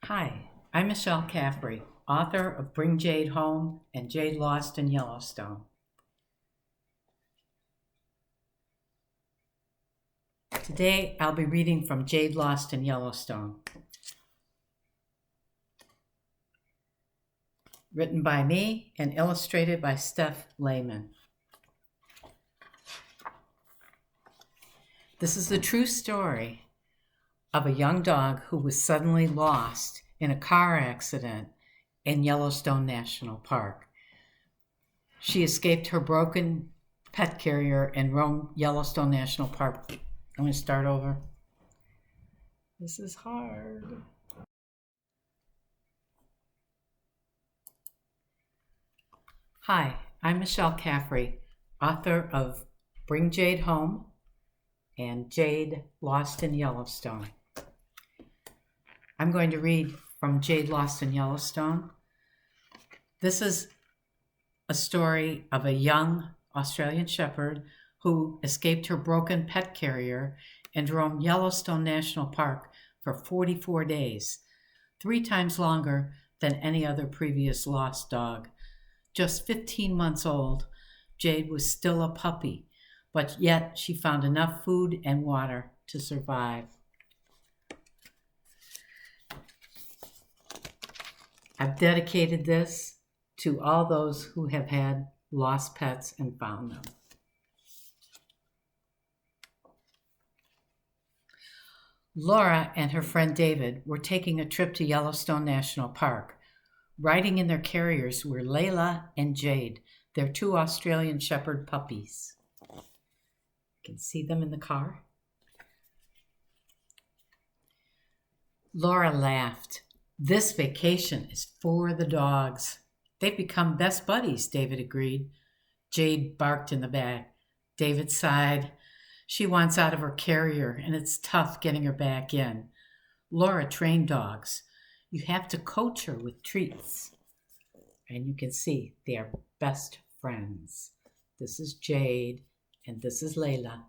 Hi, I'm Michelle Caffrey, author of Bring Jade Home and Jade Lost in Yellowstone. Today I'll be reading from Jade Lost in Yellowstone. Written by me and illustrated by Steph Lehman. This is the true story of a young dog who was suddenly lost in a car accident in Yellowstone National Park. She escaped her broken pet carrier and roamed Yellowstone National Park. I'm going to start over. This is hard. Hi, I'm Michelle Caffrey, author of Bring Jade Home and Jade Lost in Yellowstone. I'm going to read from Jade Lost in Yellowstone. This is a story of a young Australian shepherd who escaped her broken pet carrier and roamed Yellowstone National Park for 44 days, 3 times longer than any other previous lost dog. Just 15 months old, Jade was still a puppy, but yet she found enough food and water to survive. I've dedicated this to all those who have had lost pets and found them. Laura and her friend David were taking a trip to Yellowstone National Park. Riding in their carriers were Layla and Jade, their 2 Australian Shepherd puppies. You can see them in the car. Laura laughed. This vacation is for the dogs. They've become best buddies, David agreed. Jade barked in the back. David sighed. She wants out of her carrier, and it's tough getting her back in. Laura trained dogs. You have to coach her with treats. And you can see they are best friends. This is Jade, and this is Layla.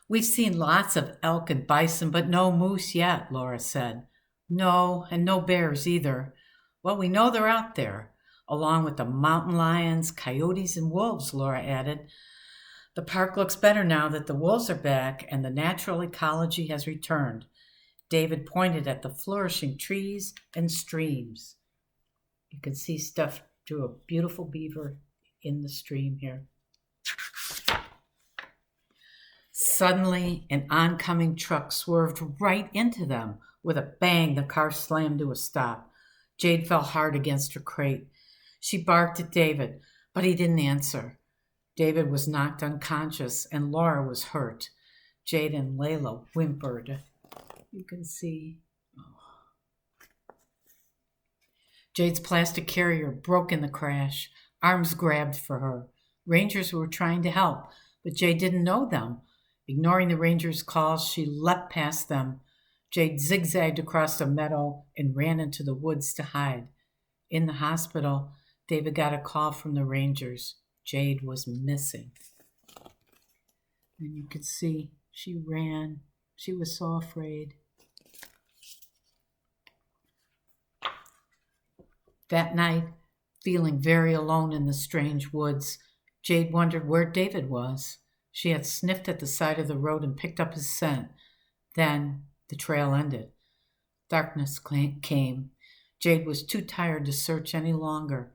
We've seen lots of elk and bison, but no moose yet, Laura said. No, and no bears either. Well, we know they're out there, along with the mountain lions, coyotes, and wolves, Laura added. The park looks better now that the wolves are back and the natural ecology has returned. David pointed at the flourishing trees and streams. You can see Steph drew a beautiful beaver in the stream here. Suddenly, an oncoming truck swerved right into them. With a bang, the car slammed to a stop. Jade fell hard against her crate. She barked at David, but he didn't answer. David was knocked unconscious, and Laura was hurt. Jade and Layla whimpered. You can see. Oh. Jade's plastic carrier broke in the crash. Arms grabbed for her. Rangers were trying to help, but Jade didn't know them. Ignoring the rangers' calls, she leapt past them. Jade zigzagged across the meadow and ran into the woods to hide. In the hospital, David got a call from the rangers. Jade was missing. And you could see she ran. She was so afraid. That night, feeling very alone in the strange woods, Jade wondered where David was. She had sniffed at the side of the road and picked up his scent. Then the trail ended. Darkness came. Jade was too tired to search any longer.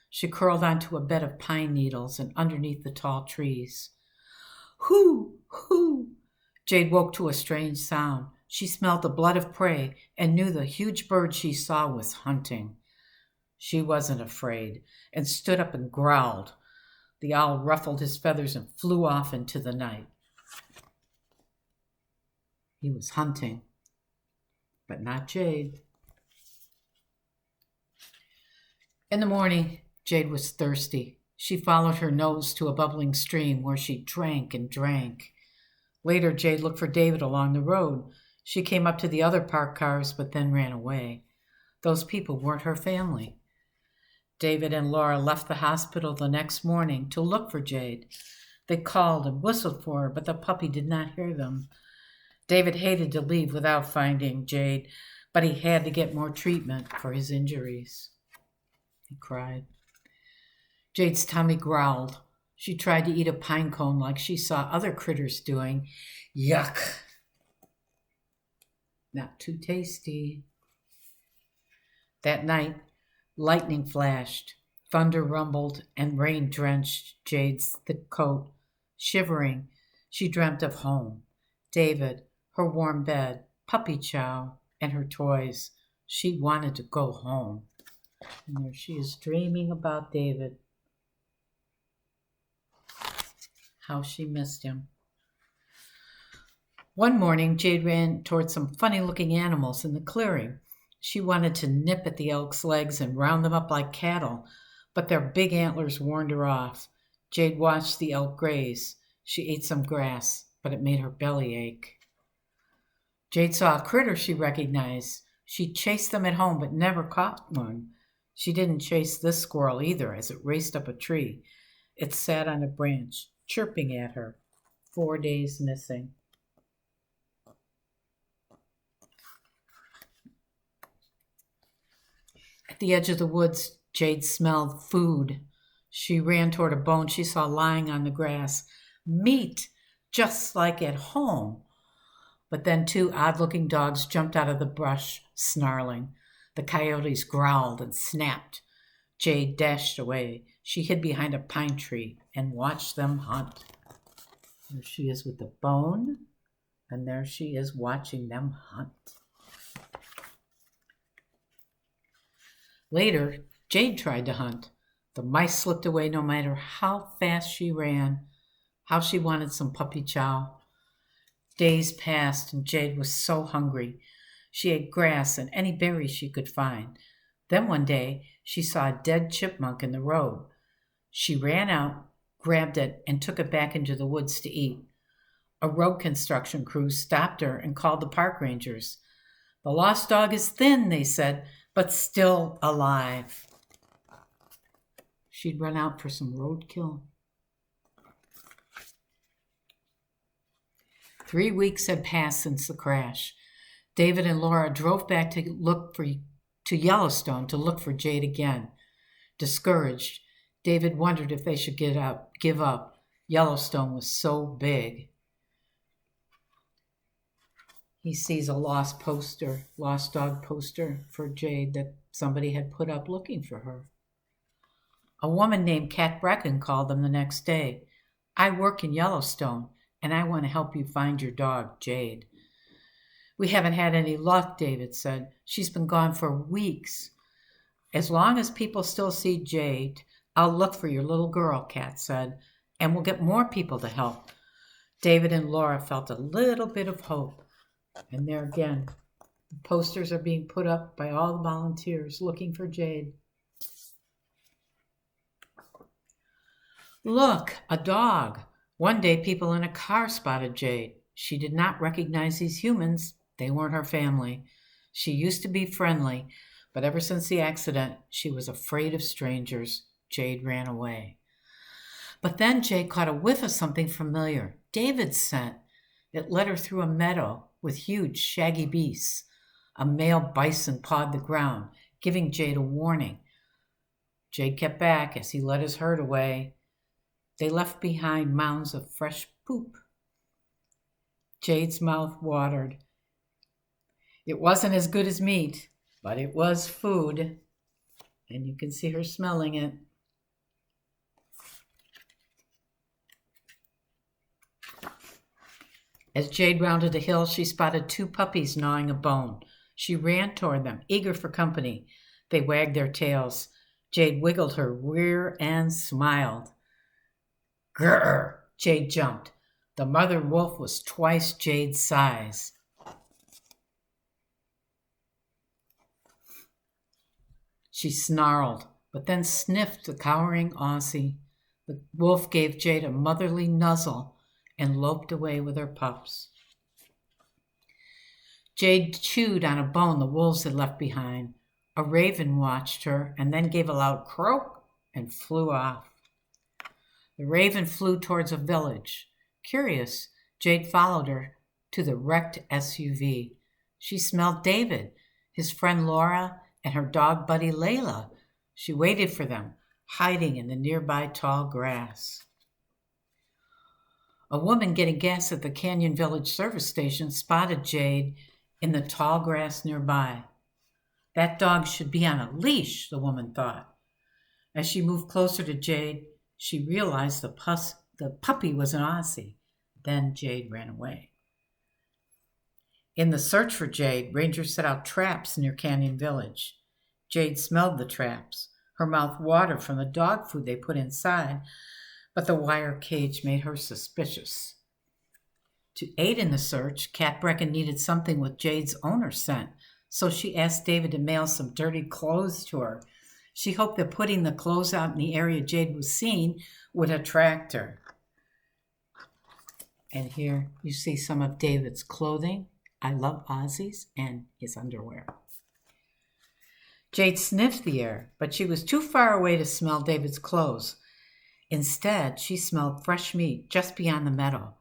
She curled onto a bed of pine needles and underneath the tall trees. Hoo! Hoo! Jade woke to a strange sound. She smelled the blood of prey and knew the huge bird she saw was hunting. She wasn't afraid and stood up and growled. The owl ruffled his feathers and flew off into the night. He was hunting, but not Jade. In the morning, Jade was thirsty. She followed her nose to a bubbling stream where she drank and drank. Later, Jade looked for David along the road. She came up to the other parked cars, but then ran away. Those people weren't her family. David and Laura left the hospital the next morning to look for Jade. They called and whistled for her, but the puppy did not hear them. David hated to leave without finding Jade, but he had to get more treatment for his injuries. He cried. Jade's tummy growled. She tried to eat a pine cone like she saw other critters doing. Yuck! Not too tasty. That night, lightning flashed, thunder rumbled, and rain drenched Jade's thick coat. Shivering, she dreamt of home. David, her warm bed, puppy chow, and her toys. She wanted to go home. And there she is dreaming about David. How she missed him. One morning, Jade ran toward some funny-looking animals in the clearing. She wanted to nip at the elk's legs and round them up like cattle, but their big antlers warned her off. Jade watched the elk graze. She ate some grass, but it made her belly ache. Jade saw a critter she recognized. She chased them at home, but never caught one. She didn't chase this squirrel either as it raced up a tree. It sat on a branch, chirping at her. 4 days missing. At the edge of the woods, Jade smelled food. She ran toward a bone she saw lying on the grass. Meat, just like at home. But then 2 odd-looking dogs jumped out of the brush, snarling. The coyotes growled and snapped. Jade dashed away. She hid behind a pine tree and watched them hunt. There she is with the bone, and there she is watching them hunt. Later, Jade tried to hunt. The mice slipped away no matter how fast she ran, how she wanted some puppy chow. Days passed, and Jade was so hungry. She ate grass and any berries she could find. Then one day, she saw a dead chipmunk in the road. She ran out, grabbed it, and took it back into the woods to eat. A road construction crew stopped her and called the park rangers. The lost dog is thin, they said, but still alive. She'd run out for some roadkill. 3 weeks had passed since the crash. David and Laura drove back to Yellowstone to look for Jade again. Discouraged, David wondered if they should give up. Yellowstone was so big. He sees a lost dog poster for Jade that somebody had put up looking for her. A woman named Kat Brecken called them the next day. I work in Yellowstone, and I want to help you find your dog, Jade. We haven't had any luck, David said. She's been gone for weeks. As long as people still see Jade, I'll look for your little girl, Kat said, and we'll get more people to help. David and Laura felt a little bit of hope. And there again, the posters are being put up by all the volunteers looking for Jade. Look, a dog. One day, people in a car spotted Jade. She did not recognize these humans. They weren't her family. She used to be friendly, but ever since the accident, she was afraid of strangers. Jade ran away. But then Jade caught a whiff of something familiar. David's scent. It led her through a meadow with huge, shaggy beasts. A male bison pawed the ground, giving Jade a warning. Jade kept back as he led his herd away. They left behind mounds of fresh poop. Jade's mouth watered. It wasn't as good as meat, but it was food, and you can see her smelling it. As Jade rounded a hill, she spotted 2 puppies gnawing a bone. She ran toward them, eager for company. They wagged their tails. Jade wiggled her rear and smiled. Grrr! Jade jumped. The mother wolf was twice Jade's size. She snarled, but then sniffed the cowering Aussie. The wolf gave Jade a motherly nuzzle and loped away with her pups. Jade chewed on a bone the wolves had left behind. A raven watched her and then gave a loud croak and flew off. The raven flew towards a village. Curious, Jade followed her to the wrecked SUV. She smelled David, his friend Laura, and her dog buddy Layla. She waited for them, hiding in the nearby tall grass. A woman getting gas at the Canyon Village service station spotted Jade in the tall grass nearby. That dog should be on a leash, the woman thought. As she moved closer to Jade, she realized the puppy was an Aussie. Then Jade ran away. In the search for Jade, rangers set out traps near Canyon Village. Jade smelled the traps. Her mouth watered from the dog food they put inside, but the wire cage made her suspicious. To aid in the search, Kat Brecken needed something with Jade's owner's scent, so she asked David to mail some dirty clothes to her. She hoped that putting the clothes out in the area Jade was seen would attract her. And here you see some of David's clothing. I love Aussies, and his underwear. Jade sniffed the air, but she was too far away to smell David's clothes. Instead, she smelled fresh meat just beyond the meadow.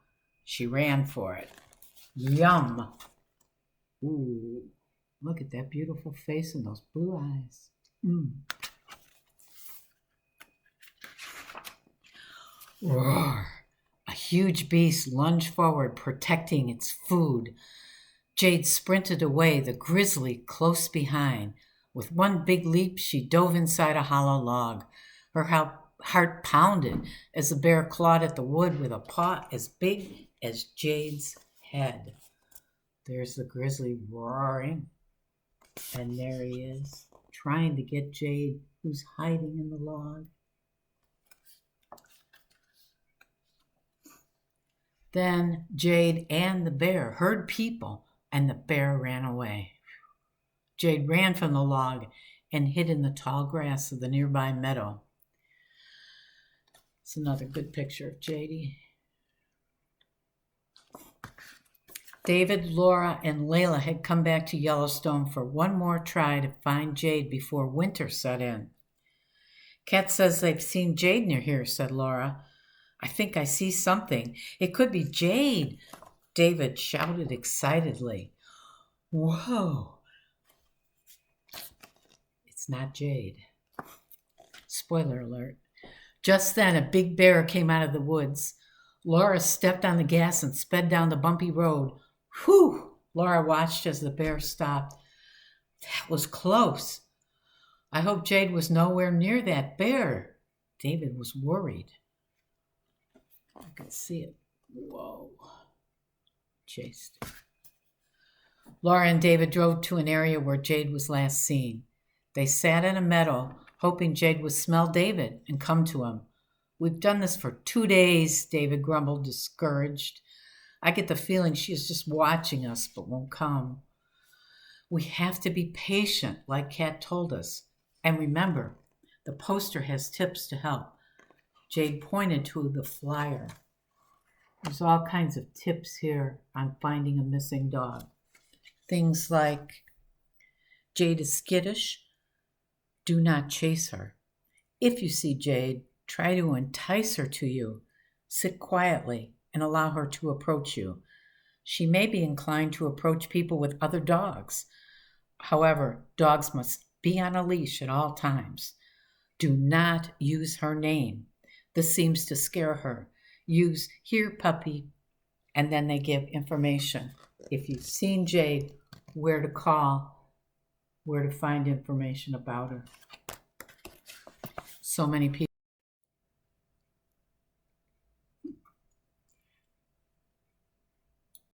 She ran for it. Yum! Ooh, look at that beautiful face and those blue eyes. Roar! A huge beast lunged forward, protecting its food. Jade sprinted away, the grizzly close behind. With one big leap, she dove inside a hollow log. Her heart pounded as the bear clawed at the wood with a paw as big as Jade's head. There's the grizzly roaring, and there he is, trying to get Jade, who's hiding in the log. Then Jade and the bear heard people, and the bear ran away. Jade ran from the log and hid in the tall grass of the nearby meadow. It's another good picture of Jade. David, Laura, and Layla had come back to Yellowstone for one more try to find Jade before winter set in. Kat says they've seen Jade near here, said Laura. I think I see something. It could be Jade, David shouted excitedly. Whoa! It's not Jade. Spoiler alert. Just then, a big bear came out of the woods. Laura stepped on the gas and sped down the bumpy road. Whew! Laura watched as the bear stopped. That was close. I hope Jade was nowhere near that bear. David was worried. I could see it. Whoa. Chased. Laura and David drove to an area where Jade was last seen. They sat in a meadow, hoping Jade would smell David and come to him. We've done this for 2 days, David grumbled, discouraged. I get the feeling she is just watching us, but won't come. We have to be patient, like Kat told us. And remember, the poster has tips to help. Jade pointed to the flyer. There's all kinds of tips here on finding a missing dog. Things like, Jade is skittish. Do not chase her. If you see Jade, try to entice her to you. Sit quietly and allow her to approach you. She may be inclined to approach people with other dogs. However, dogs must be on a leash at all times. Do not use her name. This seems to scare her. Use "here, puppy," and then they give information. If you've seen Jade, where to call, where to find information about her. So many people